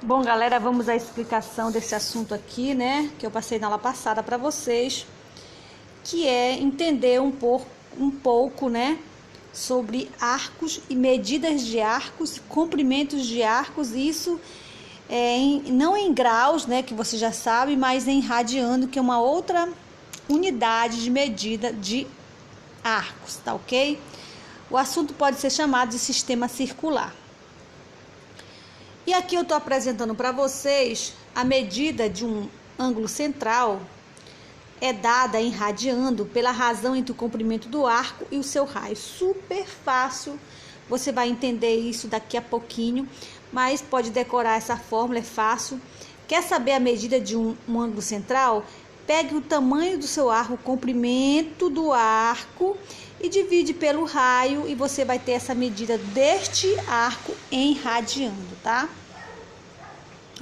Bom, galera, vamos à explicação desse assunto aqui, né? Que eu passei na aula passada para vocês, que é entender um pouco, né? Sobre arcos e medidas de arcos, comprimentos de arcos, isso não em graus, né? Que você já sabe, mas em radiano, que é uma outra unidade de medida de arcos, tá ok? O assunto pode ser chamado de sistema circular. E aqui eu estou apresentando para vocês a medida de um ângulo central é dada em radiando pela razão entre o comprimento do arco e o seu raio. Super fácil, você vai entender isso daqui a pouquinho, mas pode decorar essa fórmula, é fácil. Quer saber a medida de um ângulo central? Pegue o tamanho do seu arco, o comprimento do arco e divide pelo raio e você vai ter essa medida deste arco em radiando, tá?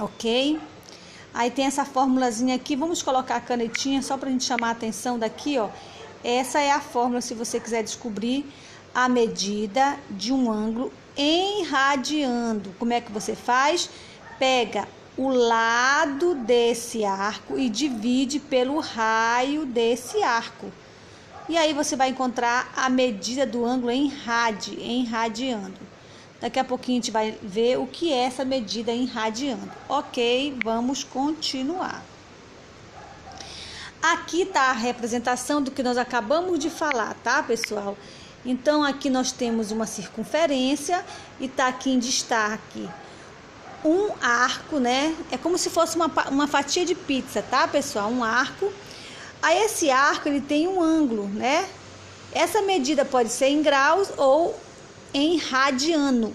Ok? Aí tem essa formulazinha aqui, vamos colocar a canetinha só pra gente chamar a atenção daqui, ó. Essa é a fórmula se você quiser descobrir a medida de um ângulo em radiando. Como é que você faz? Pega o lado desse arco e divide pelo raio desse arco. E aí você vai encontrar a medida do ângulo em radiando. Daqui a pouquinho a gente vai ver o que é essa medida em radiando. Ok, vamos continuar. Aqui está a representação do que nós acabamos de falar, tá, pessoal? Então, aqui nós temos uma circunferência e está aqui em destaque um arco, né? É como se fosse uma fatia de pizza, tá, pessoal? Um arco. Aí esse arco, ele tem um ângulo, né? Essa medida pode ser em graus ou em radiano.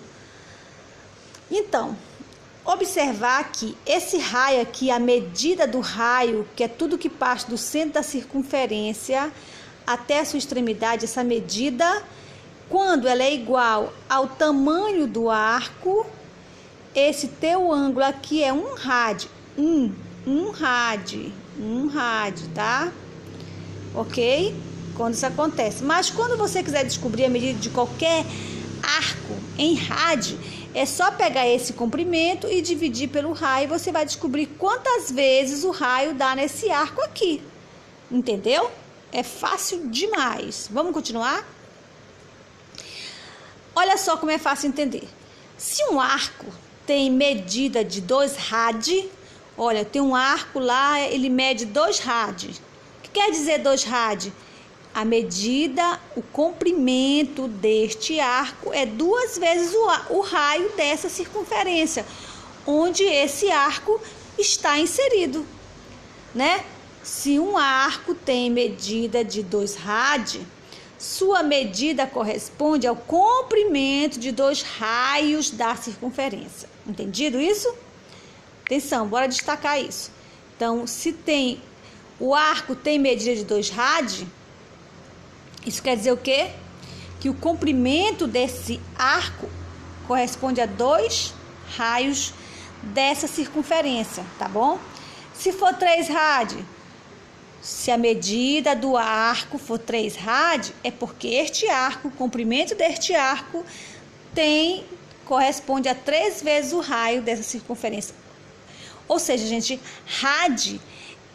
Então, observar que esse raio aqui, a medida do raio, que é tudo que parte do centro da circunferência até a sua extremidade, essa medida, quando ela é igual ao tamanho do arco, esse teu ângulo aqui é um rádio. Um rádio, tá? Ok? Quando isso acontece. Mas quando você quiser descobrir a medida de qualquer arco em rádio, é só pegar esse comprimento e dividir pelo raio e você vai descobrir quantas vezes o raio dá nesse arco aqui. Entendeu? É fácil demais. Vamos continuar? Olha só como é fácil entender. Se um arco tem medida de 2 rad, olha, tem um arco lá, ele mede 2 rad. O que quer dizer 2 rad? A medida, o comprimento deste arco é 2 vezes o raio dessa circunferência, onde esse arco está inserido, né? Se um arco tem medida de 2 rad, sua medida corresponde ao comprimento de 2 raios da circunferência. Entendido isso? Atenção, bora destacar isso. Então, se o arco tem medida de 2 rad, isso quer dizer o quê? Que o comprimento desse arco corresponde a 2 raios dessa circunferência, tá bom? Se for 3 rad, se a medida do arco for 3 rad, é porque este arco, o comprimento deste arco, corresponde a 3 vezes o raio dessa circunferência. Ou seja, gente, rad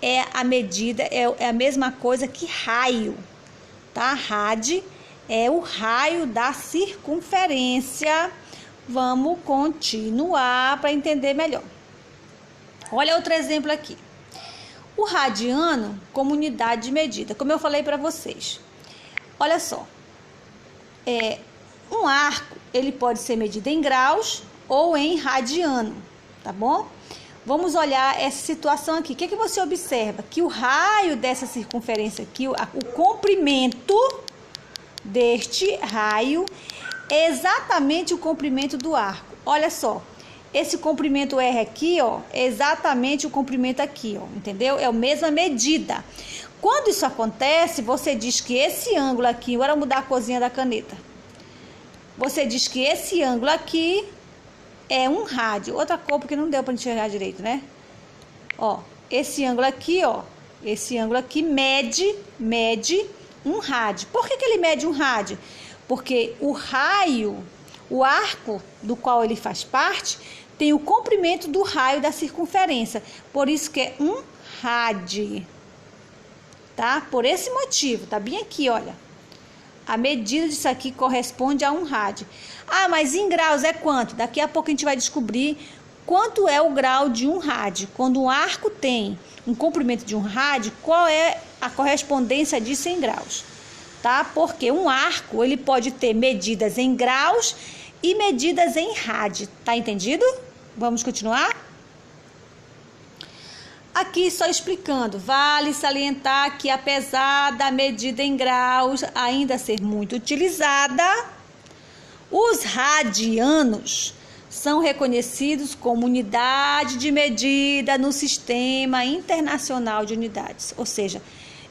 é a medida, é a mesma coisa que raio. Tá? Rad é o raio da circunferência. Vamos continuar para entender melhor. Olha outro exemplo aqui. O radiano como unidade de medida, como eu falei para vocês. Olha só. Um arco, ele pode ser medido em graus ou em radiano, tá bom? Vamos olhar essa situação aqui. O que você observa? Que o raio dessa circunferência aqui, o comprimento deste raio é exatamente o comprimento do arco. Olha só, esse comprimento R aqui, ó, é exatamente o comprimento aqui, ó, entendeu? É a mesma medida. Quando isso acontece, você diz que esse ângulo aqui, agora mudar a corzinha da caneta. Você diz que esse ângulo aqui é 1 rádio. Outra cor porque não deu para enxergar direito, né? Ó, esse ângulo aqui, ó, esse ângulo aqui mede 1 rádio. Por que ele mede 1 rádio? Porque o raio, o arco do qual ele faz parte, tem o comprimento do raio da circunferência. Por isso que é um rádio, tá? Por esse motivo, tá bem aqui, olha. A medida disso aqui corresponde a um rádio. Ah, mas em graus é quanto? Daqui a pouco a gente vai descobrir quanto é o grau de um rádio. Quando um arco tem um comprimento de um rádio, qual é a correspondência disso em graus? Tá? Porque um arco, ele pode ter medidas em graus e medidas em rádio. Tá entendido? Vamos continuar? Aqui só explicando, vale salientar que apesar da medida em graus ainda ser muito utilizada, os radianos são reconhecidos como unidade de medida no Sistema Internacional de Unidades. Ou seja,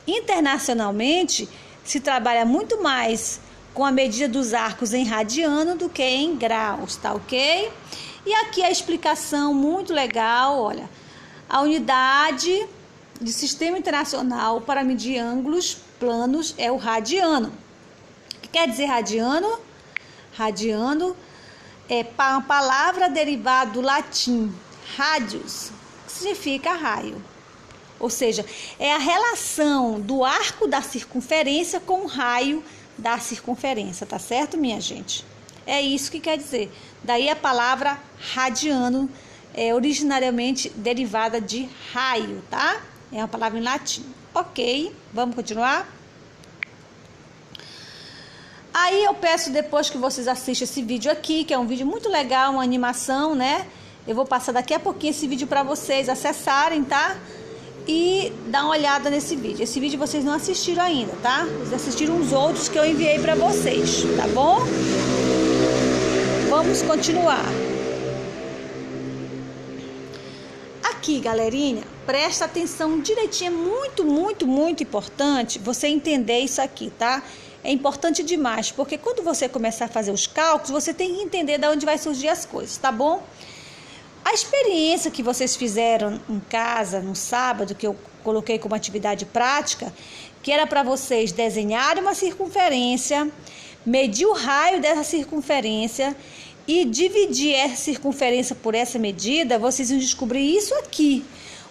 internacionalmente se trabalha muito mais com a medida dos arcos em radiano do que em graus, tá ok? E aqui a explicação muito legal, olha. A unidade de Sistema Internacional para medir ângulos planos é o radiano. O que quer dizer radiano? Radiano é uma palavra derivada do latim radius, que significa raio. Ou seja, é a relação do arco da circunferência com o raio da circunferência, tá certo, minha gente? É isso que quer dizer. Daí a palavra radiano é originariamente derivada de raio, tá? É uma palavra em latim. Ok, vamos continuar? Aí eu peço depois que vocês assistam esse vídeo aqui, que é um vídeo muito legal, uma animação, né? Eu vou passar daqui a pouquinho esse vídeo para vocês acessarem, tá? E dar uma olhada nesse vídeo. Esse vídeo vocês não assistiram ainda, tá? Vocês assistiram os outros que eu enviei para vocês, tá bom? Vamos continuar. Aqui, galerinha, presta atenção direitinho, é muito importante você entender isso aqui, tá? É importante demais, porque quando você começar a fazer os cálculos, você tem que entender de onde vai surgir as coisas, tá bom? A experiência que vocês fizeram em casa no sábado, que eu coloquei como atividade prática, que era para vocês desenharem uma circunferência, medir o raio dessa circunferência e dividir essa circunferência por essa medida, vocês iam descobrir isso aqui.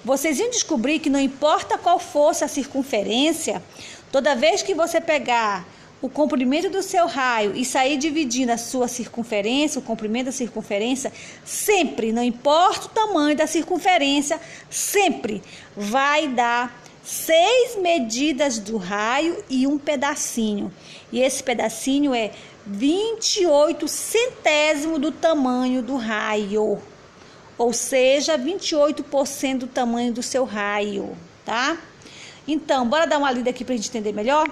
Vocês iam descobrir que não importa qual fosse a circunferência, toda vez que você pegar o comprimento do seu raio e sair dividindo a sua circunferência, o comprimento da circunferência, sempre, não importa o tamanho da circunferência, sempre vai dar 6 medidas do raio e um pedacinho. E esse pedacinho é 28 centésimos do tamanho do raio, ou seja, 28% do tamanho do seu raio, tá? Então, bora dar uma lida aqui para a gente entender melhor?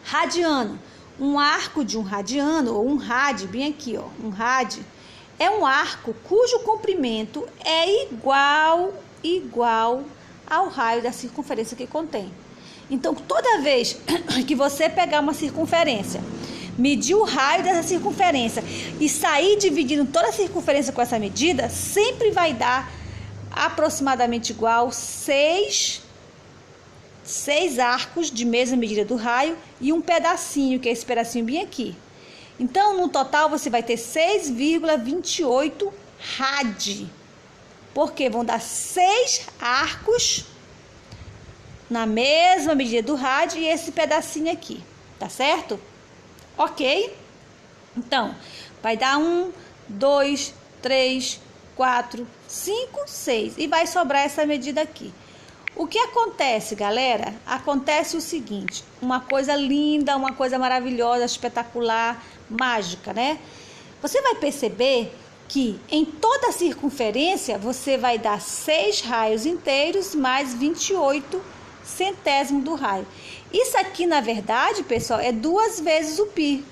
Radiano, um arco de um radiano, ou um rádio, bem aqui, ó, um rádio, é um arco cujo comprimento é igual ao raio da circunferência que contém. Então, toda vez que você pegar uma circunferência, medir o raio dessa circunferência e sair dividindo toda a circunferência com essa medida, sempre vai dar aproximadamente igual 6 arcos de mesma medida do raio e um pedacinho, que é esse pedacinho bem aqui. Então, no total, você vai ter 6,28 rádio, porque vão dar 6 arcos na mesma medida do rádio e esse pedacinho aqui, tá certo? Ok? Então, vai dar 1, 2, 3, 4, 5, 6 e vai sobrar essa medida aqui. O que acontece, galera? Acontece o seguinte, uma coisa linda, uma coisa maravilhosa, espetacular, mágica, né? Você vai perceber que em toda a circunferência você vai dar 6 raios inteiros mais 28 centésimos do raio. Isso aqui, na verdade, pessoal, é 2 vezes o π.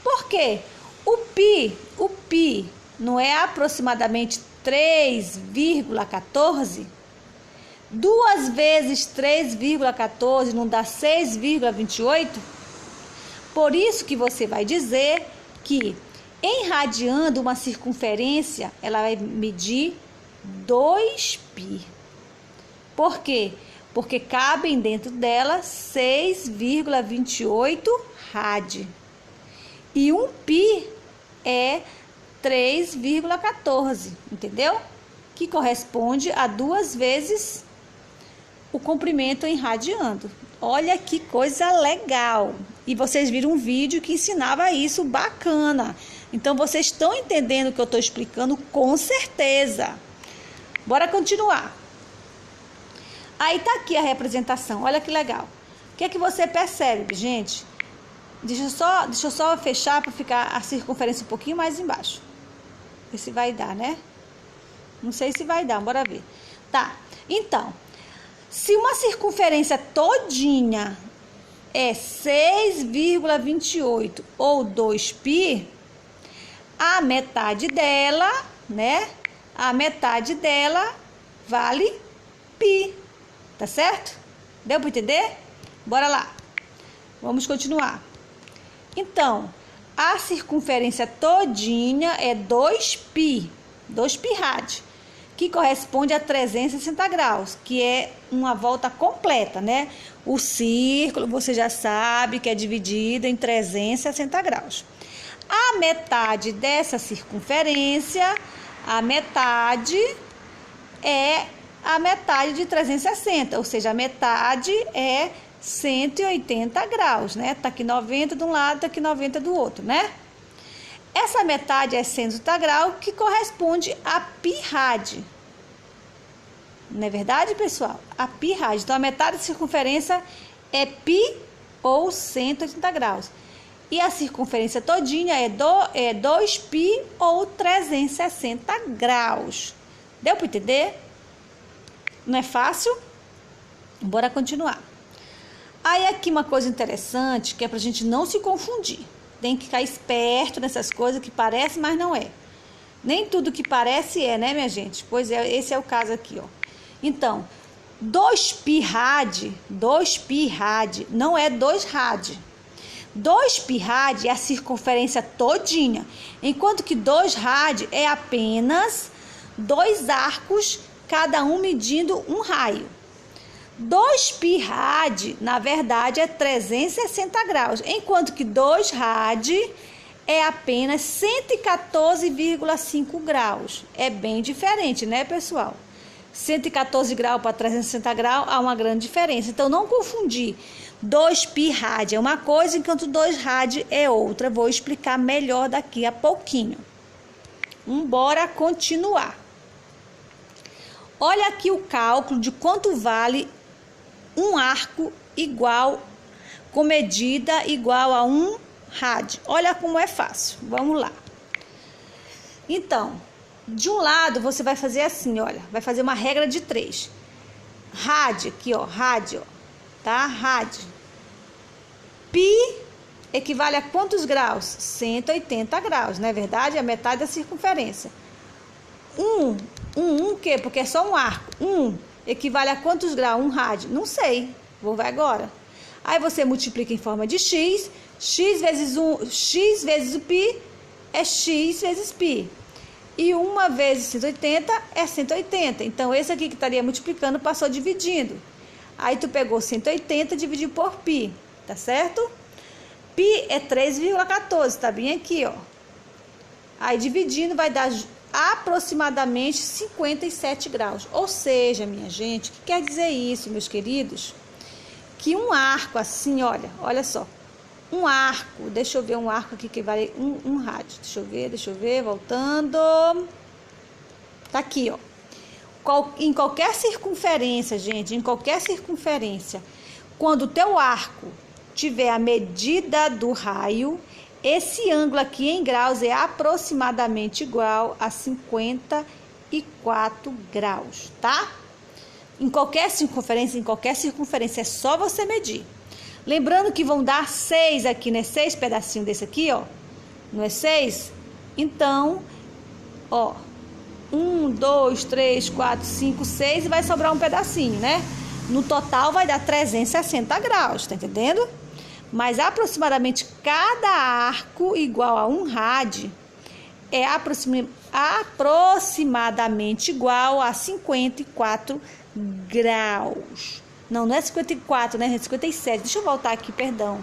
Por quê? O π não é aproximadamente 3,14? 2 vezes 3,14 não dá 6,28? Por isso que você vai dizer que, em radiando uma circunferência, ela vai medir 2π. Por quê? Porque cabem dentro dela 6,28 rádio. E 1π é 3,14, entendeu? Que corresponde a 2 vezes o comprimento em radiando. Olha que coisa legal! E vocês viram um vídeo que ensinava isso, bacana. Então, vocês estão entendendo o que eu estou explicando com certeza. Bora continuar. Aí tá aqui a representação, olha que legal. O que é que você percebe, gente? Deixa eu só fechar para ficar a circunferência um pouquinho mais embaixo. Ver se vai dar, né? Não sei se vai dar, bora ver. Tá, então, se uma circunferência todinha é 6,28 ou 2π, a metade dela, né? A metade dela vale π, tá certo? Deu para entender? Bora lá. Vamos continuar. Então, a circunferência todinha é 2π rad, que corresponde a 360 graus, que é uma volta completa, né? O círculo, você já sabe que é dividido em 360 graus. A metade dessa circunferência, a metade é a metade de 360, ou seja, a metade é 180 graus, né? Tá aqui 90 de um lado, tá aqui 90 do outro, né? Essa metade é 180 graus, que corresponde a π rad. Não é verdade, pessoal? A π rad. Então, a metade da circunferência é π ou 180 graus. E a circunferência todinha é 2π ou 360 graus. Deu para entender? Não é fácil? Bora continuar. Aí aqui uma coisa interessante, que é pra gente não se confundir. Tem que ficar esperto nessas coisas que parece, mas não é. Nem tudo que parece é, né, minha gente? Pois é, esse é o caso aqui, ó. Então, 2π rad não é 2 rad. 2π rad é a circunferência todinha, enquanto que 2 rad é apenas 2 arcos, cada um medindo um raio. 2π rad, na verdade, é 360 graus, enquanto que 2 rad é apenas 114,5 graus. É bem diferente, né, pessoal? 114 graus para 360 graus há uma grande diferença. Então, não confundir. 2π rad é uma coisa, enquanto 2 rad é outra. Vou explicar melhor daqui a pouquinho. Bora continuar. Olha aqui o cálculo de quanto vale um arco igual, com medida igual a 1 rad. Olha como é fácil. Vamos lá. Então, de um lado você vai fazer assim, olha. Vai fazer uma regra de 3. Rad, aqui, ó. Rad, ó. Tá? Rad. Π equivale a quantos graus? 180 graus, não é verdade? É a metade da circunferência. O quê? Porque é só um arco. Equivale a quantos graus? 1 rad? Não sei. Vou ver agora. Aí você multiplica em forma de x. X vezes o π é x vezes π. E 1 vezes 180 é 180. Então, esse aqui que estaria multiplicando passou dividindo. Aí, tu pegou 180 e dividiu por π. Tá certo? Π é 3,14. Tá bem aqui, ó. Aí, dividindo, vai dar aproximadamente 57 graus. Ou seja, minha gente, o que quer dizer isso, meus queridos? Que um arco assim, olha só. Um arco, deixa eu ver um arco aqui que vale 1 rad. Deixa eu ver, voltando. Tá aqui, ó. Em qualquer circunferência, gente, em qualquer circunferência, quando o teu arco tiver a medida do raio, esse ângulo aqui em graus é aproximadamente igual a 54 graus, tá? Em qualquer circunferência, é só você medir. Lembrando que vão dar 6 aqui, né? 6 pedacinhos desse aqui, ó. Não é 6? Então, ó. 1, 2, 3, 4, 5, 6 e vai sobrar um pedacinho, né? No total vai dar 360 graus, tá entendendo? Mas aproximadamente cada arco igual a 1 rad é aproximadamente igual a 54 graus. Não é 54, né? É 57. Deixa eu voltar aqui, perdão.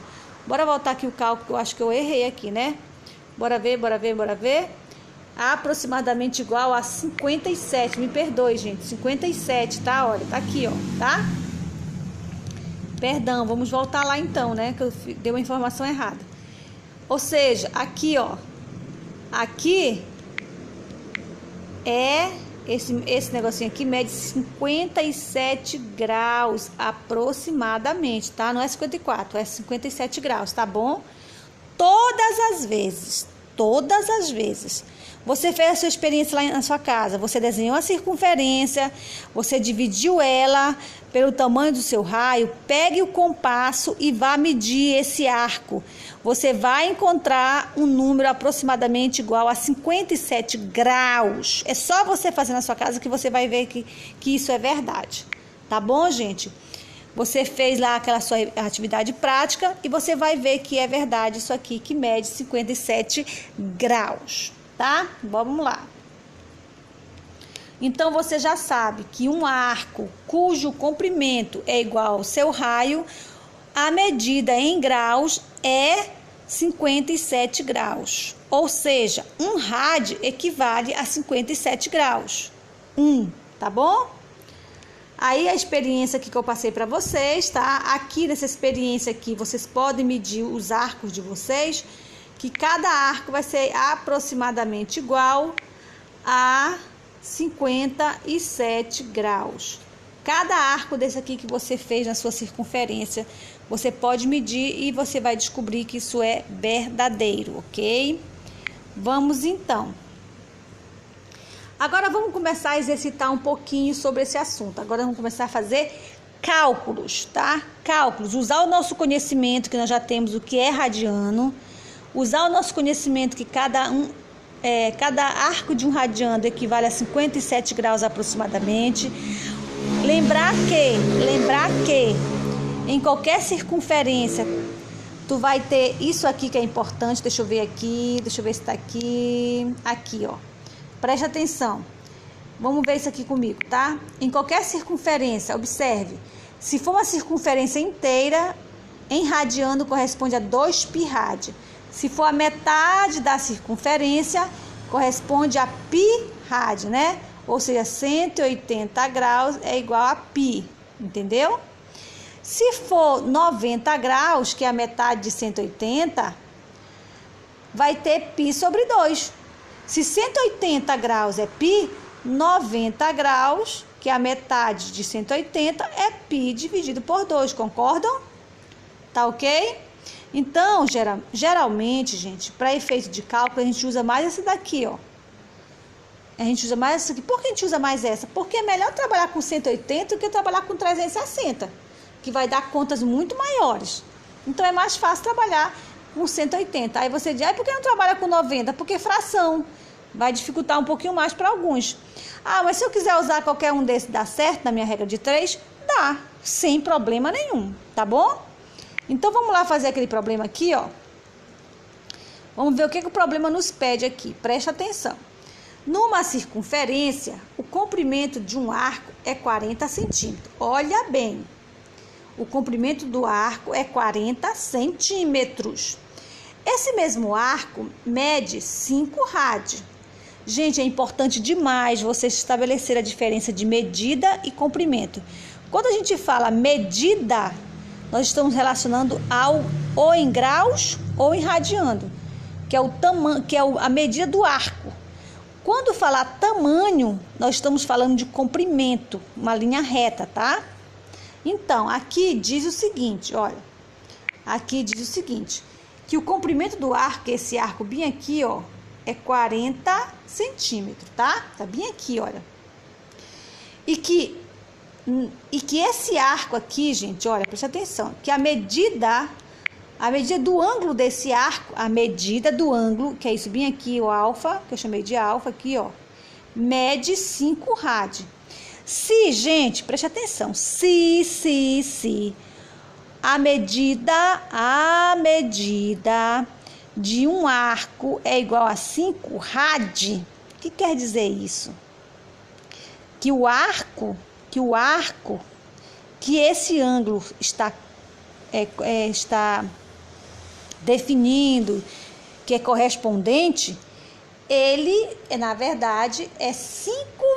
Bora voltar aqui o cálculo, que eu acho que eu errei aqui, né? Bora ver. aproximadamente igual a 57. Me perdoe, gente, 57, tá? Olha, tá aqui, ó, tá? Perdão, vamos voltar lá então, né? Que eu dei uma informação errada. Ou seja, aqui, ó, aqui é esse negocinho aqui mede 57 graus aproximadamente, tá? Não é 54, é 57 graus, tá bom? Todas as vezes, você fez a sua experiência lá na sua casa, você desenhou a circunferência, você dividiu ela pelo tamanho do seu raio, pegue o compasso e vá medir esse arco. Você vai encontrar um número aproximadamente igual a 57 graus. É só você fazer na sua casa que você vai ver que isso é verdade. Tá bom, gente? Você fez lá aquela sua atividade prática e você vai ver que é verdade isso aqui, que mede 57 graus, tá? Vamos lá. Então, você já sabe que um arco cujo comprimento é igual ao seu raio, a medida em graus é 57 graus. Ou seja, um rádio equivale a 57 graus. Tá bom? Aí a experiência aqui que eu passei para vocês, tá? Aqui nessa experiência aqui, vocês podem medir os arcos de vocês, que cada arco vai ser aproximadamente igual a 57 graus. Cada arco desse aqui que você fez na sua circunferência, você pode medir e você vai descobrir que isso é verdadeiro, ok? Vamos então. Agora vamos começar a exercitar um pouquinho sobre esse assunto. Agora vamos começar a fazer cálculos, tá? Cálculos, usar o nosso conhecimento que nós já temos o que é radiano, usar o nosso conhecimento que cada arco de um radiano equivale a 57 graus aproximadamente. Lembrar que em qualquer circunferência tu vai ter isso aqui que é importante. Deixa eu ver se tá aqui. Aqui, ó. Preste atenção. Vamos ver isso aqui comigo, tá? Em qualquer circunferência, observe. Se for uma circunferência inteira, em radiano corresponde a 2 π rad. Se for a metade da circunferência, corresponde a π rad, né? Ou seja, 180 graus é igual a π, entendeu? Se for 90 graus, que é a metade de 180, vai ter π sobre 2. Se 180 graus é π, 90 graus, que é a metade de 180, é π dividido por 2, concordam? Tá ok? Então, geralmente, gente, para efeito de cálculo, a gente usa mais essa daqui, ó. A gente usa mais essa aqui. Por que a gente usa mais essa? Porque é melhor trabalhar com 180 do que trabalhar com 360, que vai dar contas muito maiores. Então, é mais fácil trabalhar com 180. Aí você diz, por que não trabalha com 90? Porque fração vai dificultar um pouquinho mais para alguns. Mas se eu quiser usar qualquer um desses, dá certo na minha regra de 3? Dá, sem problema nenhum, tá bom? Então, vamos lá fazer aquele problema aqui, ó. Vamos ver o que o problema nos pede aqui. Presta atenção. Numa circunferência, o comprimento de um arco é 40 centímetros. Olha bem, o comprimento do arco é 40 centímetros. Esse mesmo arco mede 5 rad. Gente, é importante demais você estabelecer a diferença de medida e comprimento. Quando a gente fala medida, nós estamos relacionando ou em graus ou em radiano, que é o tamanho, a medida do arco. Quando falar tamanho, nós estamos falando de comprimento, uma linha reta, tá? Então, aqui diz o seguinte, olha. Aqui diz o seguinte, que o comprimento do arco, esse arco bem aqui, ó, é 40 centímetros, tá? Tá bem aqui, olha. E que esse arco aqui, gente, olha, presta atenção, que a medida do ângulo desse arco, a medida do ângulo, que é isso bem aqui, o alfa, que eu chamei de alfa aqui, ó, mede 5 rad. Se, gente, preste atenção, se a medida de um arco é igual a 5 rad, o que quer dizer isso? Que esse ângulo está definindo, que é correspondente, ele, na verdade, é 5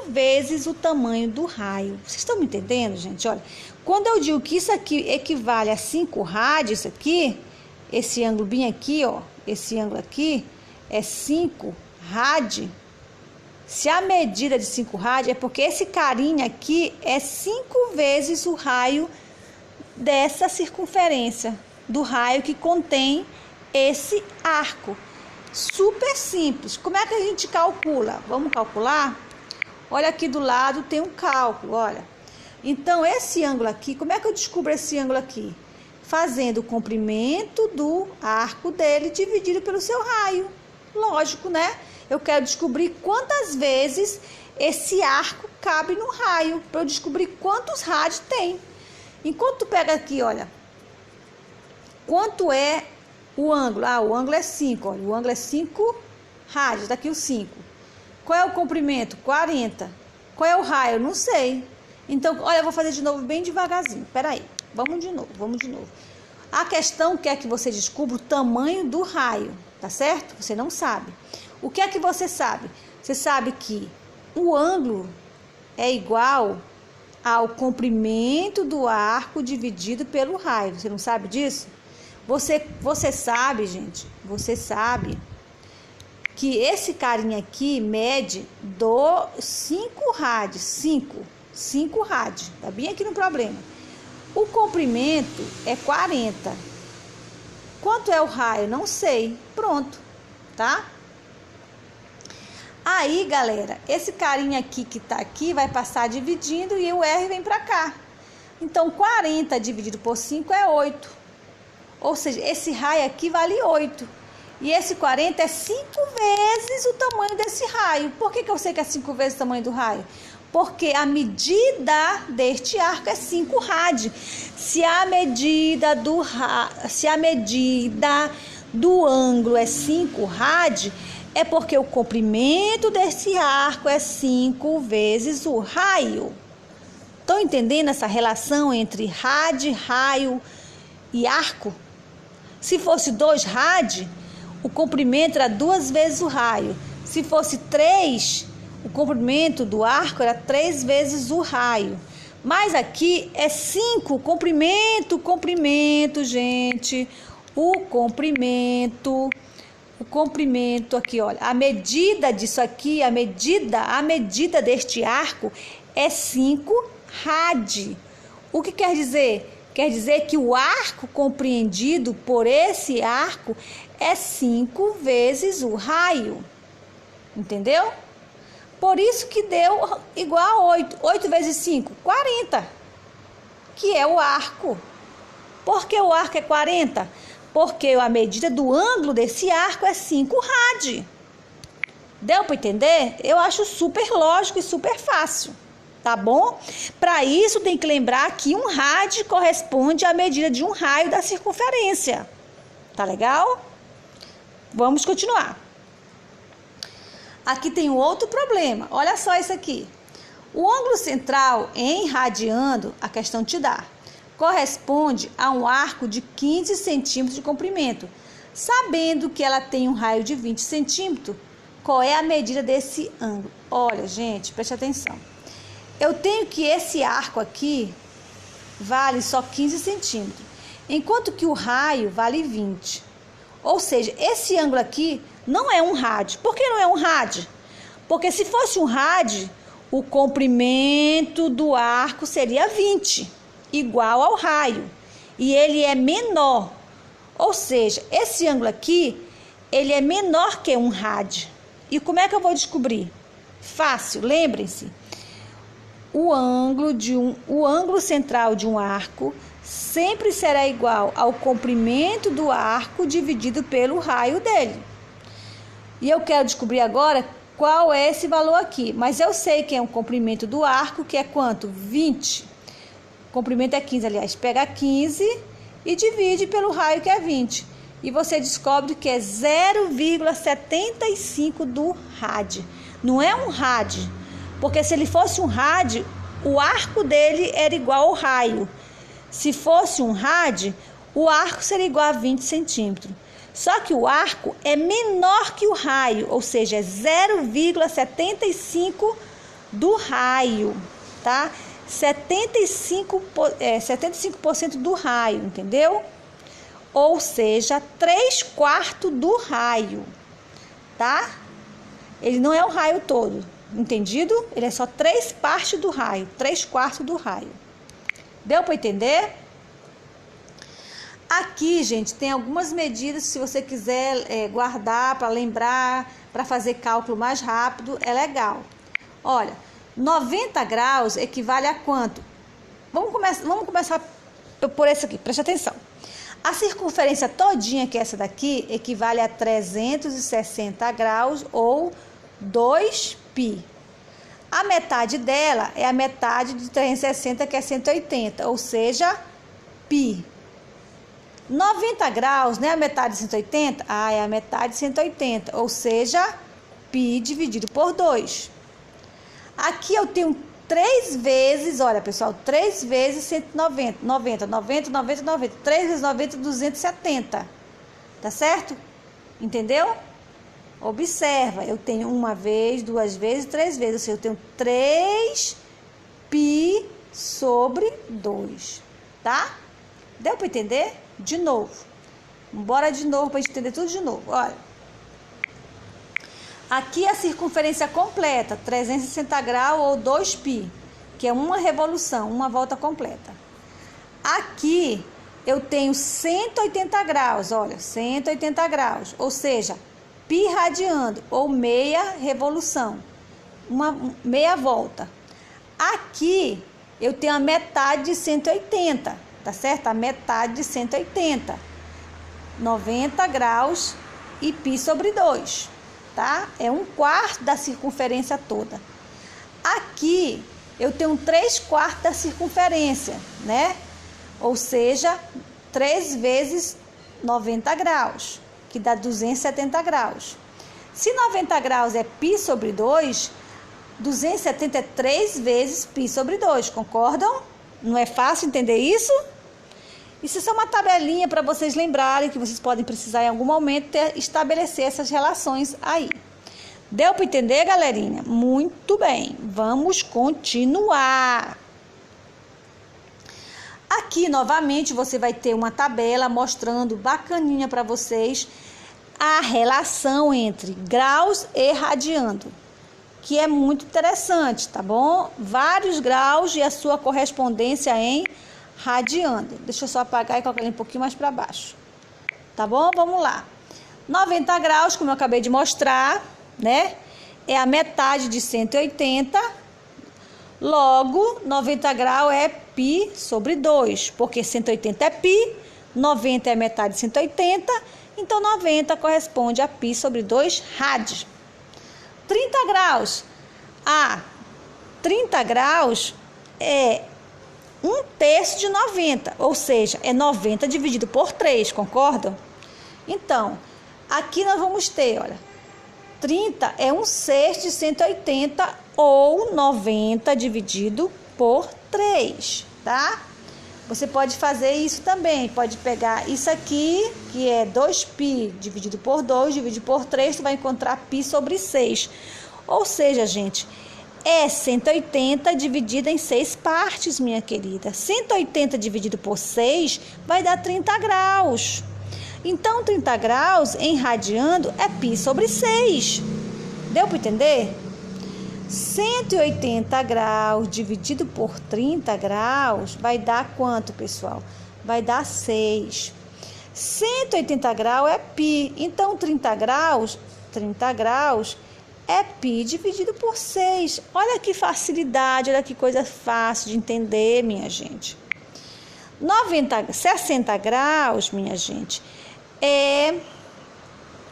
vezes o tamanho do raio. Vocês estão me entendendo, gente? Olha, quando eu digo que isso aqui equivale a 5 rádios, isso aqui, esse ângulo bem aqui, ó, esse ângulo aqui é 5 rádios. Se a medida de 5 rádios é porque esse carinha aqui é 5 vezes o raio dessa circunferência, do raio que contém esse arco. Super simples. Como é que a gente calcula? Vamos calcular? Olha aqui do lado tem um cálculo, olha. Então, esse ângulo aqui, como é que eu descubro esse ângulo aqui? Fazendo o comprimento do arco dele dividido pelo seu raio. Lógico, né? Eu quero descobrir quantas vezes esse arco cabe no raio, para eu descobrir quantos rádios tem. Enquanto tu pega aqui, olha, quanto é o ângulo? Ah, o ângulo é 5, olha, o ângulo é 5 rádios, daqui o 5. Qual é o comprimento? 40. Qual é o raio? Não sei. Então, olha, eu vou fazer de novo bem devagarzinho. Peraí, vamos de novo. A questão quer que você descubra o tamanho do raio, tá certo? Você não sabe. O que é que você sabe? Você sabe que o ângulo é igual ao comprimento do arco dividido pelo raio. Você não sabe disso? Você sabe, gente, você sabe que esse carinha aqui mede 5 rádios, 5 rádios, tá bem aqui no problema. O comprimento é 40. Quanto é o raio? Não sei. Pronto, tá? Aí, galera, esse carinha aqui que tá aqui vai passar dividindo e o R vem pra cá. Então, 40 dividido por 5 é 8. Ou seja, esse raio aqui vale 8. E esse 40 é 5 vezes o tamanho desse raio. Por que eu sei que é 5 vezes o tamanho do raio? Porque a medida deste arco é 5 rádios. Se a medida do ângulo é 5 rádios, é porque o comprimento desse arco é 5 vezes o raio. Estão entendendo essa relação entre rádio, raio e arco? Se fosse 2 rádios, o comprimento era 2 vezes o raio. Se fosse 3, o comprimento do arco era 3 vezes o raio. Mas aqui é 5, comprimento, gente. O comprimento aqui, olha. A medida disso aqui, a medida deste arco é 5 rádios. O que quer dizer? Quer dizer que o arco compreendido por esse arco é 5 vezes o raio. Entendeu? Por isso que deu igual a 8. 8 vezes 5, 40. Que é o arco. Por que o arco é 40? Porque a medida do ângulo desse arco é 5 rádios. Deu para entender? Eu acho super lógico e super fácil. Tá bom? Para isso tem que lembrar que um rádio corresponde à medida de um raio da circunferência. Tá legal? Vamos continuar. Aqui tem um outro problema. Olha só isso aqui. O ângulo central em radiando, a questão te dá, corresponde a um arco de 15 centímetros de comprimento. Sabendo que ela tem um raio de 20 centímetros, qual é a medida desse ângulo? Olha, gente, preste atenção. Eu tenho que esse arco aqui vale só 15 centímetros, enquanto que o raio vale 20. Ou seja, esse ângulo aqui não é um rádio. Por que não é um rádio? Porque se fosse um rádio, o comprimento do arco seria 20, igual ao raio. E ele é menor. Ou seja, esse ângulo aqui, ele é menor que um rádio. E como é que eu vou descobrir? Fácil, lembrem-se. O ângulo central de um arco sempre será igual ao comprimento do arco dividido pelo raio dele. E eu quero descobrir agora qual é esse valor aqui. Mas eu sei que é um comprimento do arco, que é quanto? 20. O comprimento é 15, aliás. Pega 15 e divide pelo raio, que é 20. E você descobre que é 0,75 do rádio. Não é um rádio. Porque se ele fosse um rádio, o arco dele era igual ao raio. Se fosse um rádio, o arco seria igual a 20 centímetros. Só que o arco é menor que o raio, ou seja, é 0,75 do raio, tá? 75% do raio, entendeu? Ou seja, 3/4 do raio, tá? Ele não é o raio todo, entendido? Ele é só 3 partes do raio, 3/4 do raio. Deu para entender? Aqui, gente, tem algumas medidas, se você quiser guardar para lembrar, para fazer cálculo mais rápido, é legal. Olha, 90 graus equivale a quanto? Vamos começar por esse aqui, preste atenção. A circunferência todinha, que é essa daqui, equivale a 360 graus ou 2π. A metade dela é a metade de 360, que é 180, ou seja, π. 90 graus, né? A metade de 180? É a metade de 180, ou seja, π dividido por 2. Aqui eu tenho 3 vezes, olha pessoal, 3 vezes 190, 90, 90, 90, 90, 3 vezes 90, 270, tá certo? Entendeu? Observa, eu tenho uma vez, 2 vezes, 3 vezes, ou seja, eu tenho 3π sobre 2, tá? Deu para entender? De novo. Bora de novo para a gente entender tudo de novo. Olha. Aqui a circunferência completa, 360 graus ou 2π, que é uma revolução, uma volta completa. Aqui eu tenho 180 graus, olha, 180 graus, ou seja, π radiando ou meia revolução, uma meia volta. Aqui eu tenho a metade de 180, tá certo? A metade de 180, 90 graus e π sobre 2, tá? É 1/4 da circunferência toda. Aqui eu tenho 3/4 da circunferência, né? Ou seja, 3 vezes 90 graus, que dá 270 graus. Se 90 graus é π sobre 2, 270 é 3 vezes π sobre 2, concordam? Não é fácil entender isso? Isso é só uma tabelinha para vocês lembrarem que vocês podem precisar em algum momento estabelecer essas relações aí. Deu para entender, galerinha? Muito bem, vamos continuar. Aqui, novamente, você vai ter uma tabela mostrando bacaninha para vocês a relação entre graus e radiando, que é muito interessante, tá bom? Vários graus e a sua correspondência em radiando. Deixa eu só apagar e colocar ele um pouquinho mais para baixo. Tá bom? Vamos lá. 90 graus, como eu acabei de mostrar, né? É a metade de 180. Logo, 90 graus é π sobre 2, porque 180 é π, 90 é a metade de 180, então 90 corresponde a π sobre 2 rádios. 30 graus. 30 graus é 1/3 de 90, ou seja, é 90 dividido por 3, concordam? Então, aqui nós vamos ter, olha, 30 é 1/6 de 180 ou 90 dividido por 3, tá? Você pode fazer isso também, pode pegar isso aqui, que é 2π dividido por 2, dividido por 3, você vai encontrar π sobre 6. Ou seja, gente, é 180 dividido em 6 partes, minha querida. 180 dividido por 6 vai dar 30 graus. Então, 30 graus em radiando é π sobre 6. Deu para entender? 180 graus dividido por 30 graus vai dar quanto, pessoal? Vai dar 6. 180 graus é π. Então, 30 graus é π dividido por 6. Olha que facilidade, olha que coisa fácil de entender, minha gente. 60 graus, minha gente, é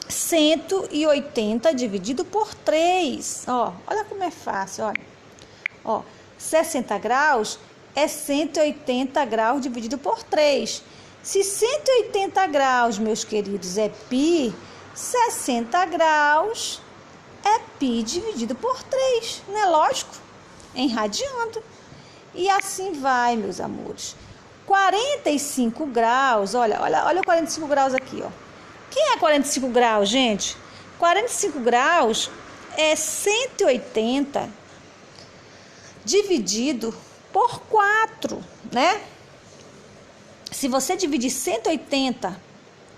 180 dividido por 3. Olha como é fácil, olha. 60 graus é 180 graus dividido por 3. Se 180 graus, meus queridos, é π, 60 graus é π dividido por 3, não é lógico? Em radiando. E assim vai, meus amores. 45 graus, olha o 45 graus aqui, ó. que é 45 graus, gente? 45 graus é 180 dividido por 4, né? Se você dividir 180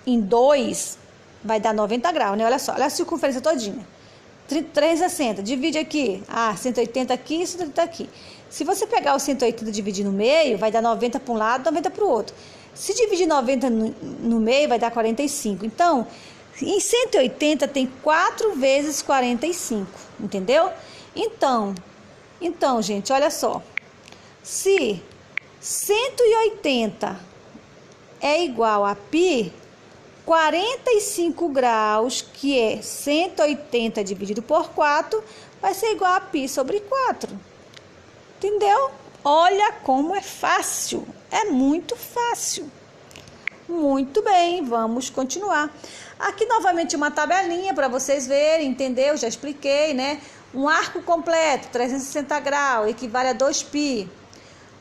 em 2, vai dar 90 graus, né? Olha só, olha a circunferência todinha. 360, divide aqui. 180 aqui e 180 aqui. Se você pegar o 180 e dividir no meio, vai dar 90 para um lado, 90 para o outro. Se dividir 90 no meio, vai dar 45. Então, em 180 tem 4 vezes 45, entendeu? Então, gente, olha só. Se 180 é igual a π, 45 graus, que é 180 dividido por 4, vai ser igual a π sobre 4. Entendeu? Olha como é fácil. É muito fácil. Muito bem, vamos continuar. Aqui novamente uma tabelinha para vocês verem, entendeu? Já expliquei, né? Um arco completo, 360 graus, equivale a 2π.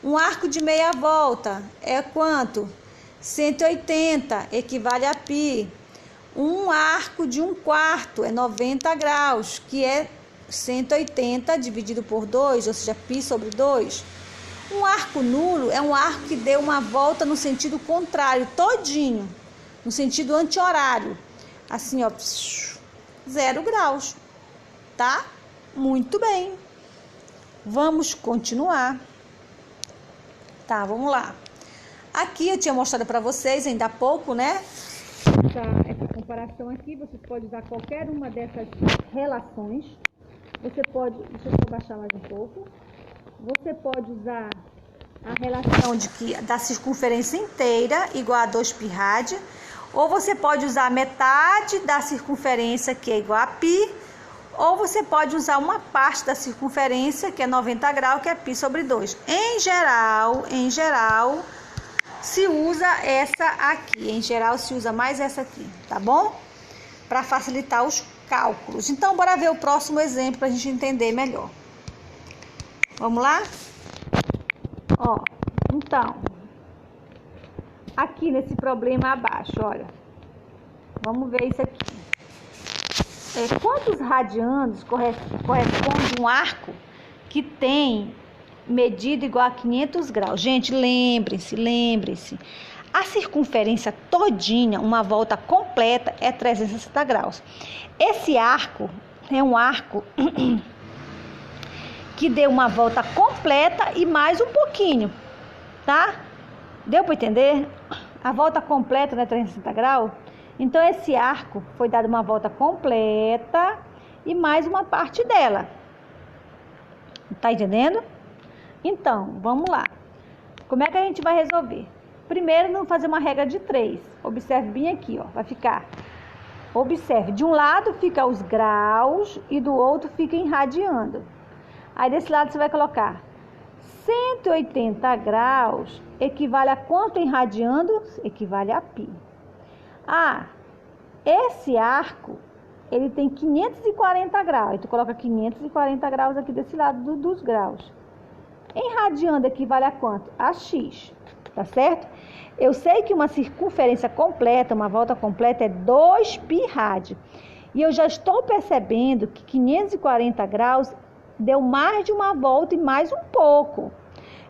Um arco de meia volta é quanto? 180, equivale a π. Um arco de 1/4 é 90 graus, que é 180 dividido por 2, ou seja, π sobre 2. Um arco nulo é um arco que deu uma volta no sentido contrário, todinho, no sentido anti-horário. Assim, ó, 0 graus, tá? Muito bem. Vamos continuar. Tá, vamos lá. Aqui eu tinha mostrado para vocês ainda há pouco, né? Essa comparação aqui, você pode usar qualquer uma dessas relações. Você pode, deixa eu só baixar mais um pouco. Você pode usar a relação da circunferência inteira igual a 2π rad, ou você pode usar a metade da circunferência, que é igual a π, ou você pode usar uma parte da circunferência, que é 90 graus, que é π sobre 2. Em geral, se usa essa aqui. Em geral, se usa mais essa aqui, tá bom? Para facilitar os cálculos. Então, bora ver o próximo exemplo para a gente entender melhor. Vamos lá? Ó, então, aqui nesse problema abaixo, olha. Vamos ver isso aqui. Quantos radianos corresponde um arco que tem medida igual a 500 graus? Gente, lembrem-se. A circunferência todinha, uma volta completa, é 360 graus. Esse arco é um arco que deu uma volta completa e mais um pouquinho, tá? Deu para entender? A volta completa não é 360 graus? Então, esse arco foi dado uma volta completa e mais uma parte dela. Tá entendendo? Então, vamos lá. Como é que a gente vai resolver? Primeiro, vamos fazer uma regra de 3. Observe bem aqui, ó. Vai ficar... Observe, de um lado fica os graus e do outro fica em radiando. Aí, desse lado, você vai colocar 180 graus equivale a quanto em radiando? Equivale a π. Esse arco, ele tem 540 graus. Aí tu coloca 540 graus aqui desse lado dos graus. Em radiando equivale a quanto? A x, tá certo? Eu sei que uma circunferência completa, uma volta completa, é 2π rad. E eu já estou percebendo que 540 graus deu mais de uma volta e mais um pouco.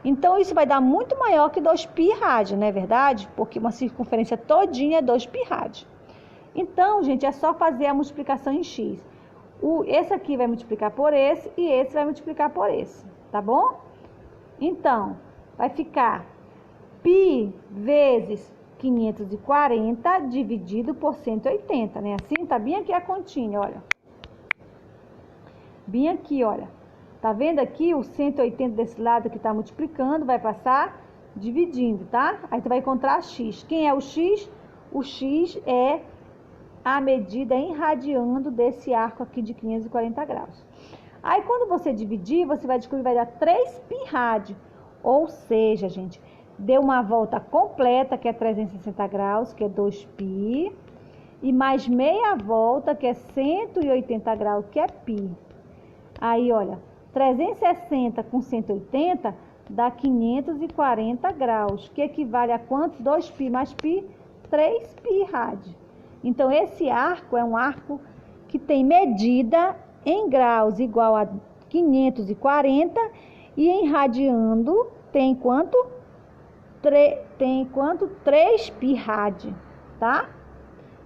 Então, isso vai dar muito maior que 2π rad, não é verdade? Porque uma circunferência todinha é 2π rad. Então, gente, é só fazer a multiplicação em x. Esse aqui vai multiplicar por esse e esse vai multiplicar por esse, tá bom? Então, vai ficar π vezes 540 dividido por 180, né? Assim, tá bem aqui a continha, olha. Bem aqui, olha. Tá vendo aqui o 180 desse lado que tá multiplicando, vai passar dividindo, tá? Aí tu vai encontrar x. Quem é o x? O x é a medida em radiando desse arco aqui de 540 graus. Aí, quando você dividir, você vai descobrir que vai dar 3π rad. Ou seja, gente, deu uma volta completa, que é 360 graus, que é 2π. E mais meia volta, que é 180 graus, que é π. Aí, olha, 360 com 180 dá 540 graus, que equivale a quanto? 2π mais π, 3π rad. Então, esse arco é um arco que tem medida em graus igual a 540 e em radiando tem quanto? Tem quanto? 3π rad, tá?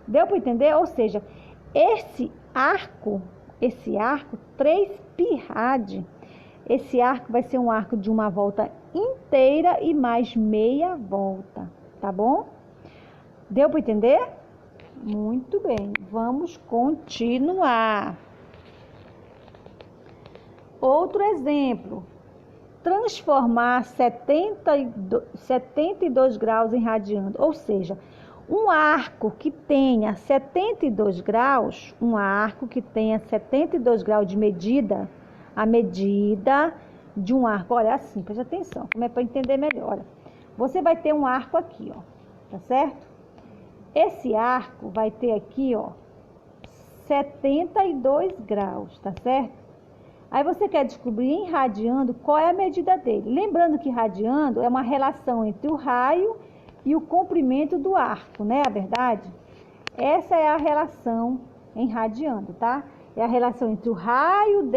Deu para entender? Ou seja, esse arco 3π rad, esse arco vai ser um arco de uma volta inteira e mais meia volta, tá bom? Deu para entender? Muito bem, vamos continuar. Outro exemplo, transformar 72 graus em radiando, ou seja, um arco que tenha 72 graus, de medida, a medida de um arco, olha assim, preste atenção, como é para entender melhor, olha, você vai ter um arco aqui, ó, tá certo? Esse arco vai ter aqui, ó, 72 graus, tá certo? Aí você quer descobrir em radiando qual é a medida dele. Lembrando que radiando é uma relação entre o raio e o comprimento do arco, né? A verdade? Essa é a relação em radiando, tá? É a relação entre o raio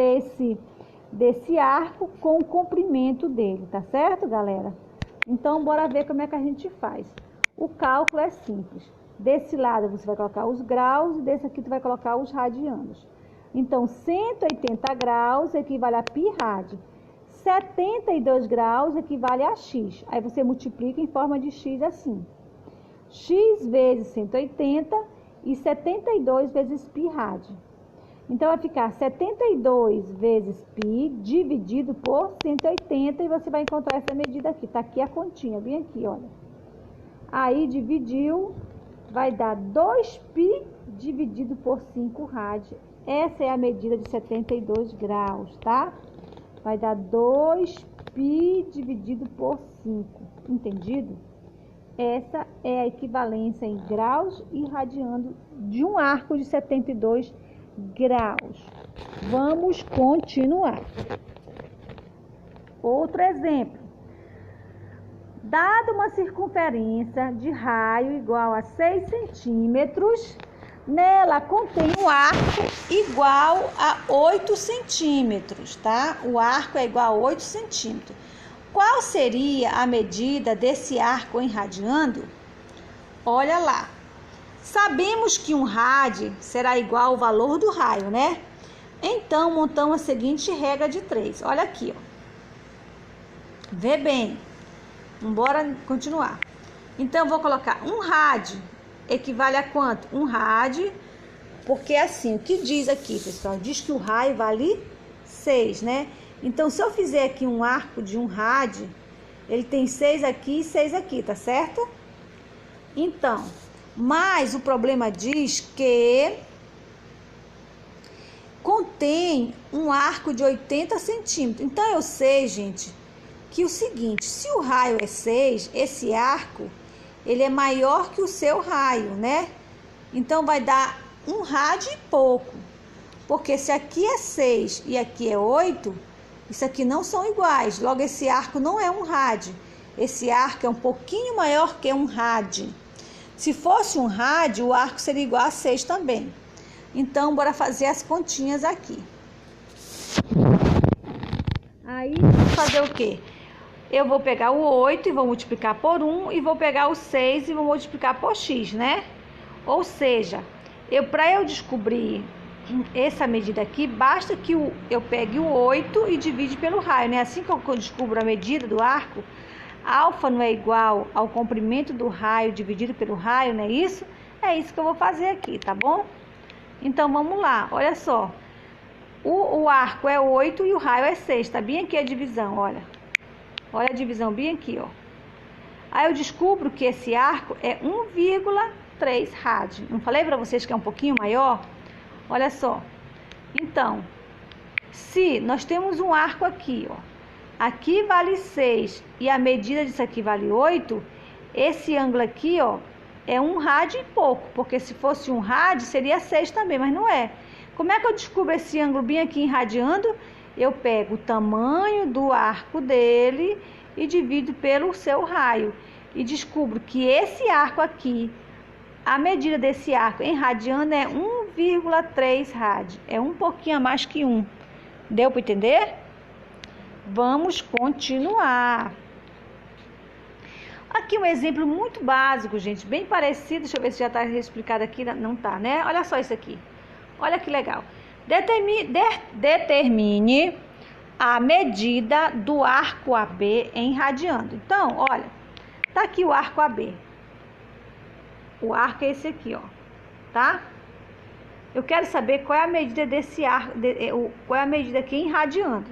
desse arco com o comprimento dele, tá certo, galera? Então, bora ver como é que a gente faz. O cálculo é simples. Desse lado você vai colocar os graus e desse aqui tu vai colocar os radianos. Então, 180 graus equivale a π rad. 72 graus equivale a x. Aí você multiplica em forma de x assim. X vezes 180 e 72 vezes π rad. Então, vai ficar 72 vezes π dividido por 180 e você vai encontrar essa medida aqui. Tá aqui a continha, bem aqui, olha. Aí, dividiu, vai dar 2π dividido por 5 rad. Essa é a medida de 72 graus, tá? Vai dar 2π dividido por 5, entendido? Essa é a equivalência em graus e radiando de um arco de 72 graus. Vamos continuar. Outro exemplo. Dada uma circunferência de raio igual a 6 centímetros, nela contém um arco igual a 8 centímetros, tá? O arco é igual a 8 centímetros. Qual seria a medida desse arco em radiando? Olha lá. Sabemos que um rad será igual ao valor do raio, né? Então, montamos a seguinte regra de 3. Olha aqui, ó. Vê bem. Bora continuar. Então, eu vou colocar um rad equivale a quanto? Um rad, porque assim, o que diz aqui, pessoal? Diz que o raio vale 6, né? Então, se eu fizer aqui um arco de um rad, ele tem 6 aqui e 6 aqui, tá certo? Então, mas o problema diz que contém um arco de 80 centímetros. Então, eu sei, gente, que o seguinte, se o raio é 6, esse arco ele é maior que o seu raio, né? Então, vai dar um rad e pouco. Porque se aqui é 6 e aqui é 8, isso aqui não são iguais. Logo, esse arco não é um rad. Esse arco é um pouquinho maior que um rad. Se fosse um rad, o arco seria igual a 6 também. Então, bora fazer as continhas aqui. Aí, fazer o quê? Eu vou pegar o 8 e vou multiplicar por 1 e vou pegar o 6 e vou multiplicar por x, né? Ou seja, para eu descobrir essa medida aqui, basta que eu pegue o 8 e divide pelo raio, né? Assim que eu descubro a medida do arco, alfa não é igual ao comprimento do raio dividido pelo raio, não é isso? É isso que eu vou fazer aqui, tá bom? Então, vamos lá, olha só. O arco é 8 e o raio é 6, tá bem aqui a divisão, olha. Olha a divisão bem aqui, ó. Aí eu descubro que esse arco é 1,3 rad. Não falei para vocês que é um pouquinho maior? Olha só. Então, se nós temos um arco aqui, ó. Aqui vale 6 e a medida disso aqui vale 8, esse ângulo aqui, ó, é 1 rad e pouco. Porque se fosse 1 rad, seria 6 também, mas não é. Como é que eu descubro esse ângulo bem aqui em radiando? Eu pego o tamanho do arco dele e divido pelo seu raio. E descubro que esse arco aqui, a medida desse arco em radiano é 1,3 rádio. É um pouquinho a mais que 1. Deu para entender? Vamos continuar. Aqui um exemplo muito básico, gente, bem parecido. Deixa eu ver se já está explicado aqui. Não está, né? Olha só isso aqui. Olha que legal. Determine a medida do arco AB em radiano. Então, olha, tá aqui o arco AB. O arco é esse aqui, ó, tá? Eu quero saber qual é a medida desse arco, qual é a medida aqui em radiano.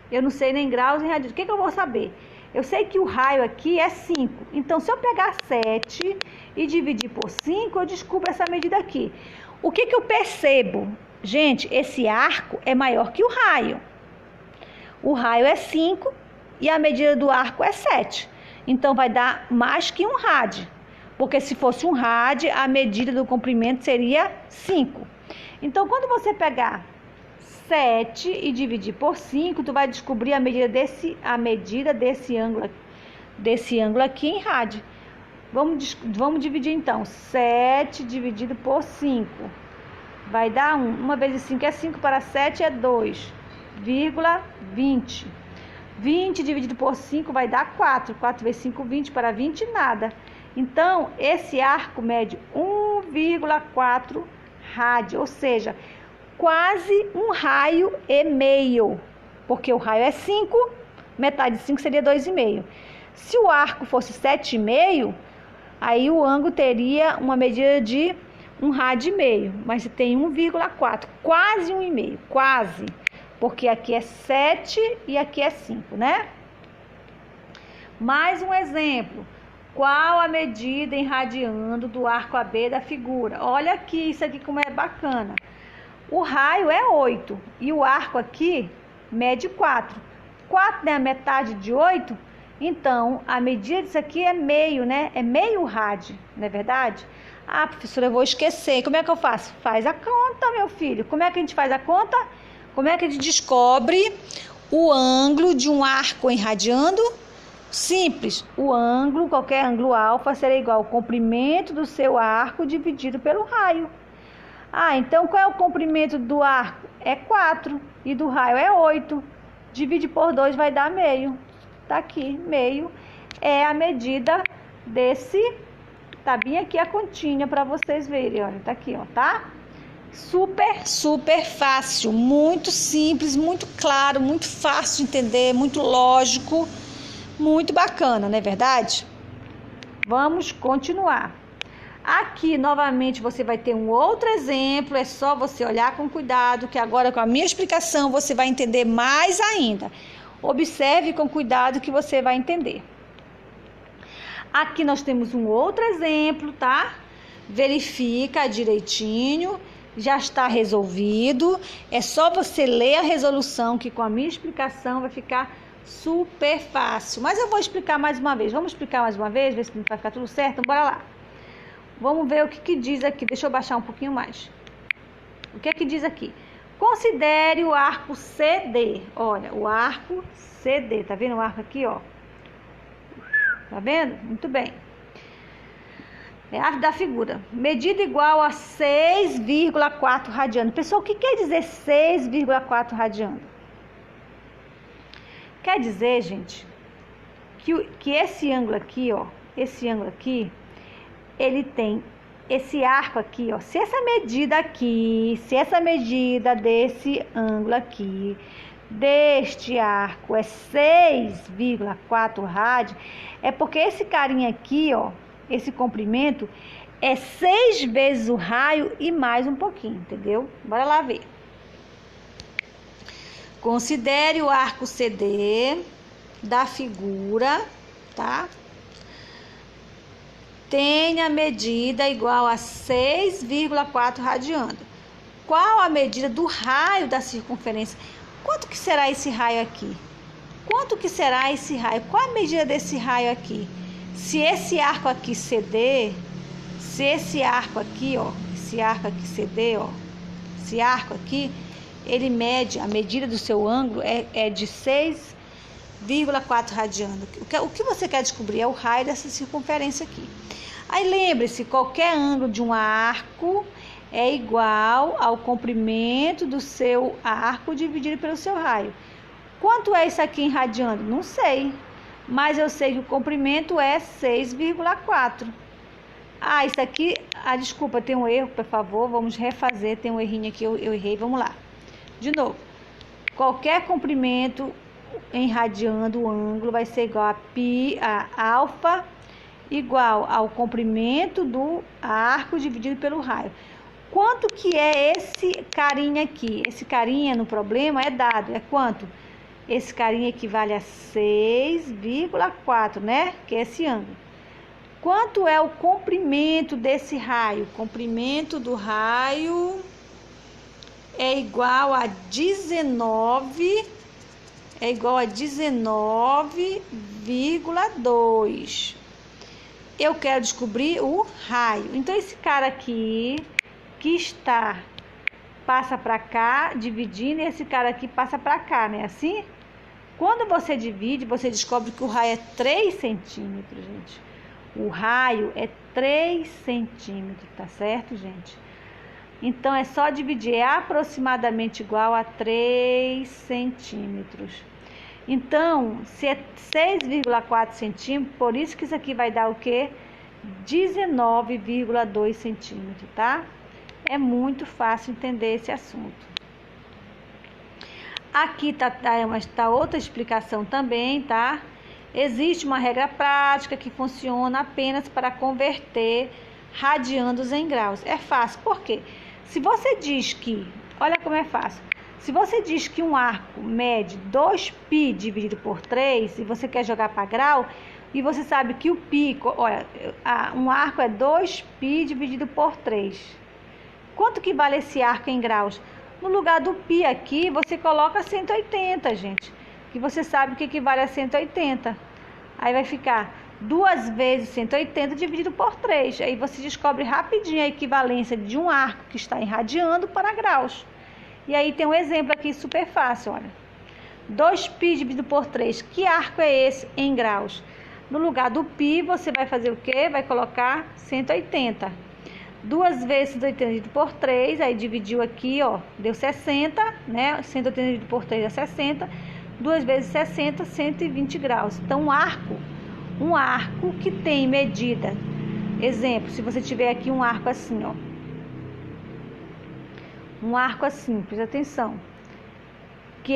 Eu não sei nem graus nem radiano. O que eu vou saber? Eu sei que o raio aqui é 5. Então, se eu pegar 7 e dividir por 5, eu descubro essa medida aqui. O que eu percebo? Gente, esse arco é maior que o raio. O raio é 5 e a medida do arco é 7. Então, vai dar mais que 1 rádio. Porque se fosse 1 rádio, a medida do comprimento seria 5. Então, quando você pegar 7 e dividir por 5, tu vai descobrir a medida desse ângulo aqui em rádio. Vamos dividir então. 7 dividido por 5 vai dar 1. 1 vezes 5 é 5, para 7 é 2,20. 20 dividido por 5 vai dar 4. 4 vezes 5, 20, para 20, nada. Então, esse arco mede 1,4 rádio, ou seja, quase 1 raio e meio, porque o raio é 5, metade de 5 seria 2,5. Se o arco fosse 7,5, aí o ângulo teria uma medida de 1 rádio e meio, mas tem 1,4, quase 1,5, quase, porque aqui é 7 e aqui é 5, né? Mais um exemplo. Qual a medida em radiano do arco AB da figura? Olha aqui, isso aqui como é bacana. O raio é 8 e o arco aqui mede 4. 4 é a metade de 8, então a medida disso aqui é meio, né? É meio rádio, não é verdade? Ah, professora, eu vou esquecer. Como é que eu faço? Faz a conta, meu filho. Como é que a gente faz a conta? Como é que a gente descobre o ângulo de um arco em radiano? Simples, o ângulo, qualquer ângulo alfa, será igual ao comprimento do seu arco dividido pelo raio. Ah, então qual é o comprimento do arco? É 4 e do raio é 8. Divide por 2 vai dar meio. Tá aqui, meio é a medida desse. Tá bem aqui a continha para vocês verem, olha, tá aqui, ó, tá? Super fácil, muito simples, muito claro, muito fácil de entender, muito lógico. Muito bacana, não é verdade? Vamos continuar. Aqui, novamente, você vai ter um outro exemplo. É só você olhar com cuidado, que agora com a minha explicação você vai entender mais ainda. Observe com cuidado que você vai entender. Aqui nós temos um outro exemplo, tá? Verifica direitinho. Já está resolvido. É só você ler a resolução, que com a minha explicação vai ficar super fácil, mas eu vou explicar mais uma vez. Vamos explicar mais uma vez, ver se vai ficar tudo certo. Bora lá. Vamos ver o que diz aqui. Deixa eu baixar um pouquinho mais. O que diz aqui? Considere o arco CD. Olha, o arco CD. Tá vendo o arco aqui, ó? Tá vendo? Muito bem. É a arte da figura. Medida igual a 6,4 radiano. Pessoal, o que quer dizer 6,4 radiano? Quer dizer, gente, que esse ângulo aqui, ó, ele tem esse arco aqui, ó. Se essa medida desse ângulo aqui, deste arco é 6,4 rádio, é porque esse carinha aqui, ó, esse comprimento é 6 vezes o raio e mais um pouquinho, entendeu? Bora lá ver. Considere o arco CD da figura, tá? Tenha medida igual a 6,4 radiano. Qual a medida do raio da circunferência? Quanto que será esse raio aqui? Quanto que será esse raio? Qual a medida desse raio aqui? Se esse arco aqui CD, se esse arco aqui, ó, esse arco aqui CD, ó, esse arco aqui, ele mede, a medida do seu ângulo é de 6,4 radiano. O que você quer descobrir é o raio dessa circunferência aqui. Aí lembre-se, qualquer ângulo de um arco é igual ao comprimento do seu arco dividido pelo seu raio. Quanto é isso aqui em radiano? Não sei, mas eu sei que o comprimento é 6,4. Isso aqui, desculpa, tem um erro, por favor, vamos refazer, tem um errinho aqui, eu errei, vamos lá. De novo, qualquer comprimento em radiano, o ângulo vai ser igual a alfa igual ao comprimento do arco dividido pelo raio. Quanto que é esse carinha aqui? Esse carinha no problema é dado, é quanto? Esse carinha equivale a 6,4, né? Que é esse ângulo. Quanto é o comprimento desse raio? O comprimento do raio é igual a 19,2. Eu quero descobrir o raio. Então, esse cara aqui que passa para cá, dividindo, e esse cara aqui passa para cá, né? Assim? Quando você divide, você descobre que o raio é 3 centímetros, gente. O raio é 3 centímetros, tá certo, gente? Então, é só dividir, é aproximadamente igual a 3 centímetros. Então, se é 6,4 centímetros, por isso que isso aqui vai dar o quê? 19,2 centímetros, tá? É muito fácil entender esse assunto. Aqui tá outra explicação também, tá? Existe uma regra prática que funciona apenas para converter radianos em graus. É fácil, por quê? Se você diz que, olha como é fácil. Se você diz que um arco mede 2π dividido por 3 e você quer jogar para grau, e você sabe que o π, olha, um arco é 2π dividido por 3. Quanto que vale esse arco em graus? No lugar do π aqui, você coloca 180, gente. Que você sabe que equivale a 180. Aí vai ficar 2 vezes 180 dividido por 3. Aí você descobre rapidinho a equivalência de um arco que está irradiando para graus. E aí tem um exemplo aqui super fácil, olha. 2π dividido por 3. Que arco é esse em graus? No lugar do π, você vai fazer o quê? Vai colocar 180. 2 vezes 180 dividido por 3, aí dividiu aqui, ó, deu 60, né? 180 dividido por 3 é 60. 2 vezes 60, 120 graus. Então, um arco que tem medida. Exemplo, se você tiver aqui um arco assim, ó. Um arco assim, presta atenção. Que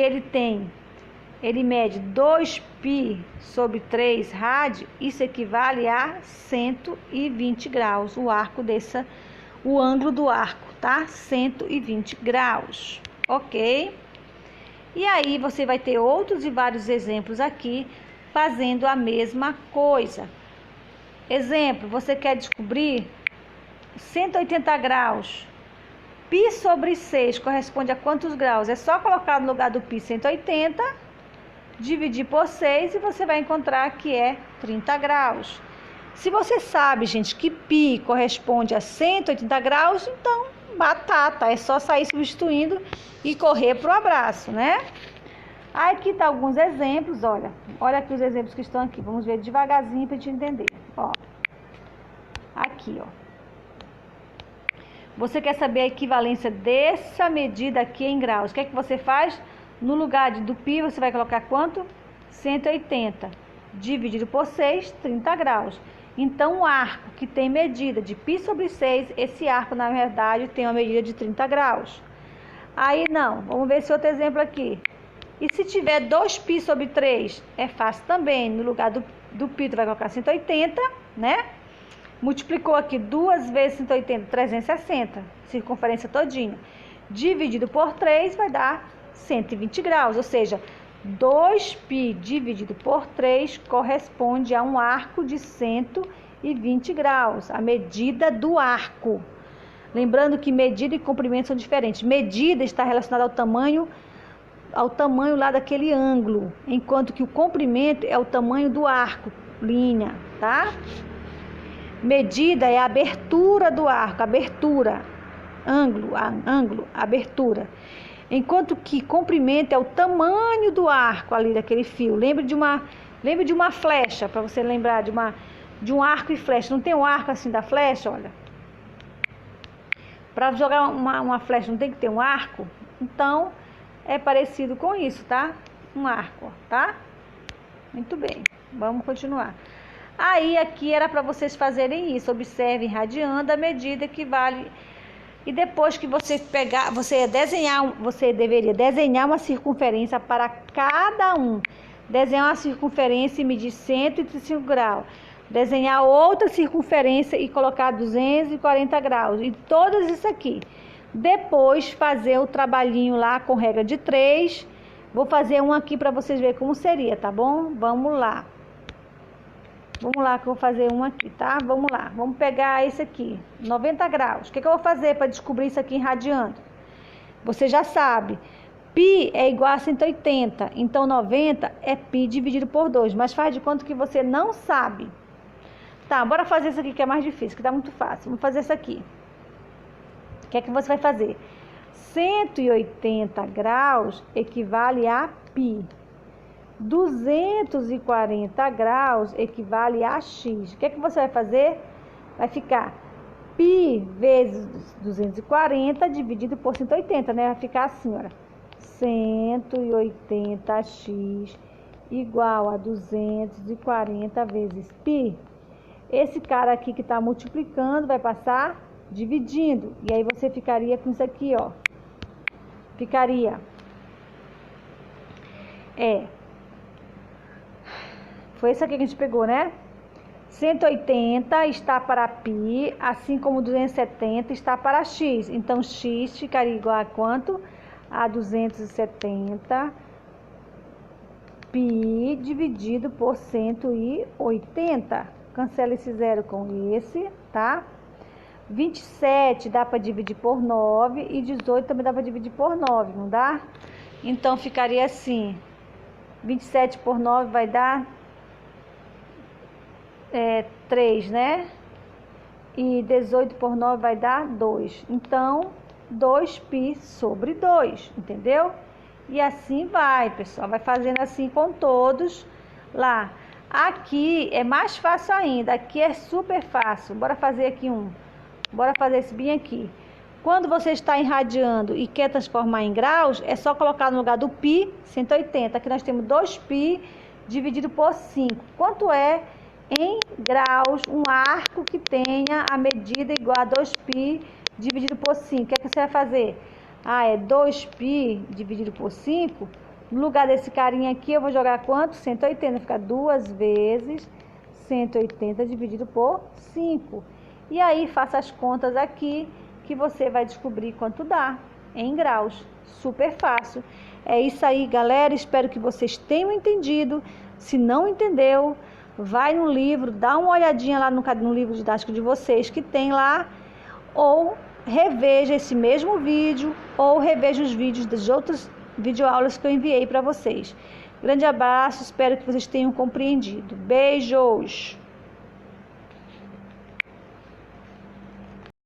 ele mede 2π sobre 3 rádio, isso equivale a 120 graus, o ângulo do arco, tá? 120 graus, ok? E aí você vai ter outros e vários exemplos aqui, fazendo a mesma coisa. Exemplo, você quer descobrir 180 graus, π sobre 6 corresponde a quantos graus? É só colocar no lugar do π 180, dividir por 6 e você vai encontrar que é 30 graus. Se você sabe, gente, que π corresponde a 180 graus, então batata, é só sair substituindo e correr para o abraço, né? Aqui tá alguns exemplos, olha aqui os exemplos que estão aqui, vamos ver devagarzinho para a gente entender, ó. Aqui, ó. Você quer saber a equivalência dessa medida aqui em graus, o que é que você faz? No lugar do π, você vai colocar quanto? 180, dividido por 6, 30 graus. Então, o arco que tem medida de π sobre 6, esse arco, na verdade, tem uma medida de 30 graus. Aí, não, vamos ver esse outro exemplo aqui. E se tiver 2π sobre 3, é fácil também. No lugar do π, tu vai colocar 180, né? Multiplicou aqui 2 vezes 180, 360, circunferência todinha. Dividido por 3 vai dar 120 graus, ou seja, 2π dividido por 3 corresponde a um arco de 120 graus, a medida do arco. Lembrando que medida e comprimento são diferentes. Medida está relacionada ao tamanho lá daquele ângulo, enquanto que o comprimento é o tamanho do arco, linha, tá? Medida é a abertura do arco, abertura, ângulo, abertura. Enquanto que comprimento é o tamanho do arco ali daquele fio. Lembre de uma flecha, para você lembrar de de um arco e flecha. Não tem um arco assim da flecha, olha. Para jogar uma flecha não tem que ter um arco? Então, é parecido com isso, tá? Um arco, tá? Muito bem, vamos continuar. Aí, aqui era para vocês fazerem isso. Observem radiando a medida que vale. E depois que você pegar, você deveria desenhar uma circunferência para cada um. Desenhar uma circunferência e medir 135 graus. Desenhar outra circunferência e colocar 240 graus. E todas isso aqui. Depois fazer o trabalhinho lá com regra de 3. Vou fazer um aqui para vocês verem como seria, tá bom? Vamos lá. Vamos lá que eu vou fazer um aqui, tá? Vamos lá. Vamos pegar esse aqui, 90 graus. O que eu vou fazer para descobrir isso aqui irradiando? Você já sabe. Π é igual a 180. Então, 90 é π dividido por 2. Mas faz de conta que você não sabe. Tá, bora fazer isso aqui que é mais difícil, que tá muito fácil. Vamos fazer isso aqui. O que é que você vai fazer? 180 graus equivale a π. 240 graus equivale a x. O que é que você vai fazer? Vai ficar π vezes 240 dividido por 180, né? Vai ficar assim, olha. 180x igual a 240 vezes π. Esse cara aqui que está multiplicando vai passar dividindo. E aí você ficaria com isso aqui, ó. Ficaria. Foi isso aqui que a gente pegou, né? 180 está para π, assim como 270 está para x. Então, x ficaria igual a quanto? A 270 π dividido por 180. Cancela esse zero com esse, tá? 27 dá para dividir por 9 e 18 também dá para dividir por 9, não dá? Então, ficaria assim. 27 por 9 vai dar 3, né? E 18 por 9 vai dar 2. Então, 2π sobre 2, entendeu? E assim vai, pessoal. Vai fazendo assim com todos lá. Aqui é mais fácil ainda. Aqui é super fácil. Bora fazer aqui um. Bora fazer esse bem aqui. Quando você está irradiando e quer transformar em graus, é só colocar no lugar do π 180. Aqui nós temos 2π dividido por 5. Quanto é em graus um arco que tenha a medida igual a 2π dividido por 5? O que é que você vai fazer? É 2π dividido por 5. No lugar desse carinha aqui, eu vou jogar quanto? 180. Fica 2 vezes 180 dividido por 5. E aí, faça as contas aqui, que você vai descobrir quanto dá em graus. Super fácil. É isso aí, galera. Espero que vocês tenham entendido. Se não entendeu, vai no livro, dá uma olhadinha lá no livro didático de vocês que tem lá, ou reveja esse mesmo vídeo, ou reveja os vídeos das outras videoaulas que eu enviei para vocês. Grande abraço, espero que vocês tenham compreendido. Beijos!